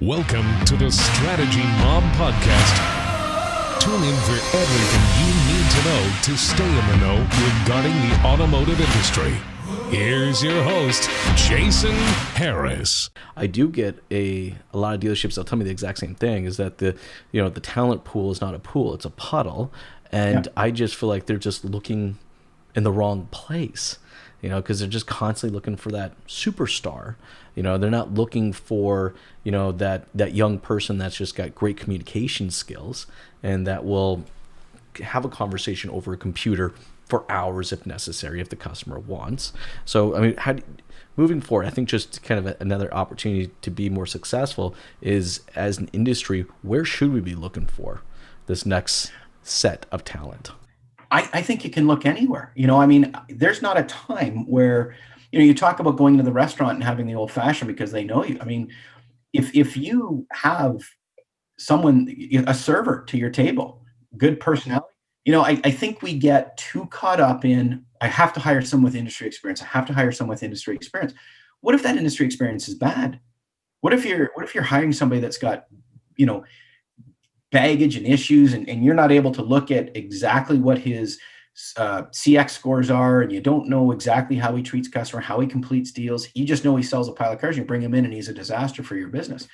Welcome to the Strategy Mob Podcast. Tune in for everything you need to know to stay in the know regarding the automotive industry. Here's your host, Jason Harris. I do get a lot of dealerships that'll tell me the exact same thing, is that the talent pool is not a pool, it's a puddle. And I just feel like they're just looking in the wrong place, because they're just constantly looking for that superstar. They're not looking for, that young person that's just got great communication skills and that will have a conversation over a computer for hours if necessary, if the customer wants. So, moving forward, I think just kind of another opportunity to be more successful is, as an industry, where should we be looking for this next set of talent? I think you can look anywhere. There's not a time where, you talk about going to the restaurant and having the old fashioned because they know you. If you have someone, a server to your table, good personality, I think we get too caught up in, I have to hire someone with industry experience. I have to hire someone with industry experience. What if that industry experience is bad? What if you're hiring somebody that's got, baggage and issues, and you're not able to look at exactly what his CX scores are, and you don't know exactly how he treats customer, how he completes deals. You just know he sells a pile of cars. You bring him in and he's a disaster for your business.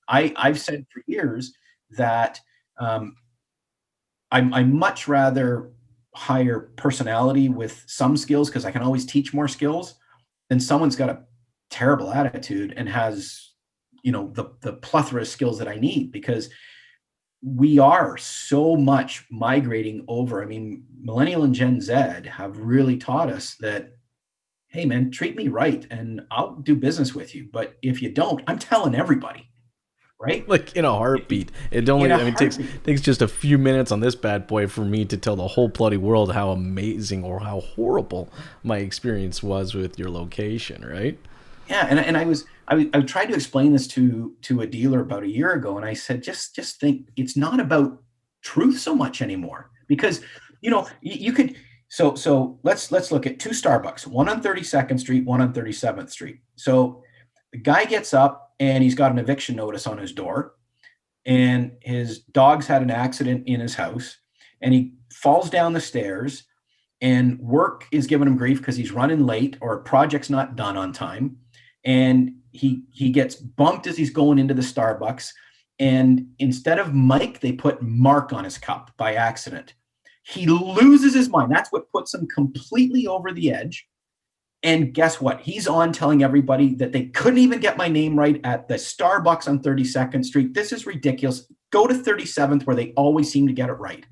I've said for years that I much rather hire personality with some skills, because I can always teach more skills, than someone's got a terrible attitude and has, the plethora of skills that I need, because we are so much migrating over. Millennial and Gen Z have really taught us that, hey man, treat me right and I'll do business with you. But if you don't, I'm telling everybody, right? Like in a heartbeat. It only, takes just a few minutes on this bad boy for me to tell the whole bloody world how amazing or how horrible my experience was with your location, right? Yeah, and I tried to explain this to a dealer about a year ago, and I said, just think, it's not about truth so much anymore, because you could. So let's look at two Starbucks, one on 32nd Street, one on 37th Street. So the guy gets up and he's got an eviction notice on his door, and his dog's had an accident in his house, and he falls down the stairs, and work is giving him grief because he's running late or a project's not done on time. And he gets bumped as he's going into the Starbucks. And instead of Mike, they put Mark on his cup by accident. He loses his mind. That's what puts him completely over the edge. And guess what? He's on telling everybody that they couldn't even get my name right at the Starbucks on 32nd Street. This is ridiculous. Go to 37th, where they always seem to get it right.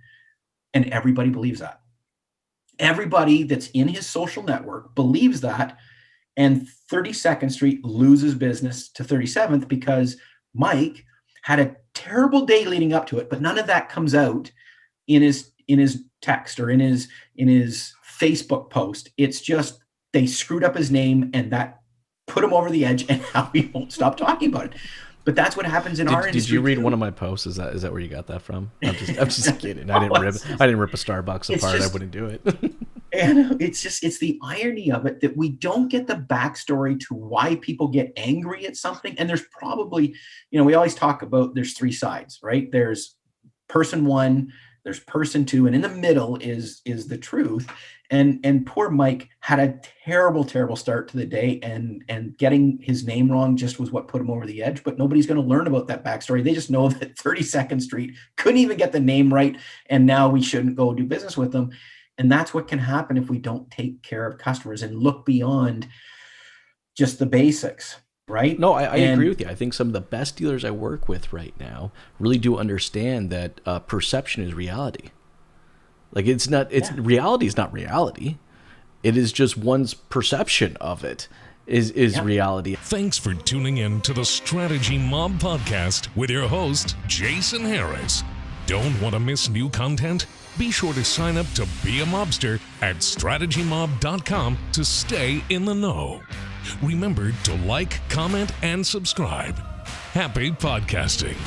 And everybody believes that. Everybody that's in his social network believes that. And 32nd Street loses business to 37th because Mike had a terrible day leading up to it, but none of that comes out in his text or in his Facebook post. It's just they screwed up his name, and that put him over the edge, and now he won't stop talking about it. But that's what happens in our industry. Did you read one of my posts? Is that where you got that from? I'm just kidding. I didn't rip a Starbucks apart. I wouldn't do it. And it's the irony of it that we don't get the backstory to why people get angry at something. And there's probably, we always talk about there's three sides, right? There's person one, there's person two, and in the middle is the truth. And poor Mike had a terrible, terrible start to the day, and getting his name wrong just was what put him over the edge. But nobody's going to learn about that backstory. They just know that 32nd Street couldn't even get the name right, and now we shouldn't go do business with them. And that's what can happen if we don't take care of customers and look beyond just the basics, right? No, I agree with you. I think some of the best dealers I work with right now really do understand that perception is reality. Like reality is not reality. It is just one's perception of it is reality. Thanks for tuning in to the Strategy Mob Podcast with your host, Jason Harris. Don't want to miss new content? Be sure to sign up to Be a Mobster at strategymob.com to stay in the know. Remember to like, comment, and subscribe. Happy podcasting.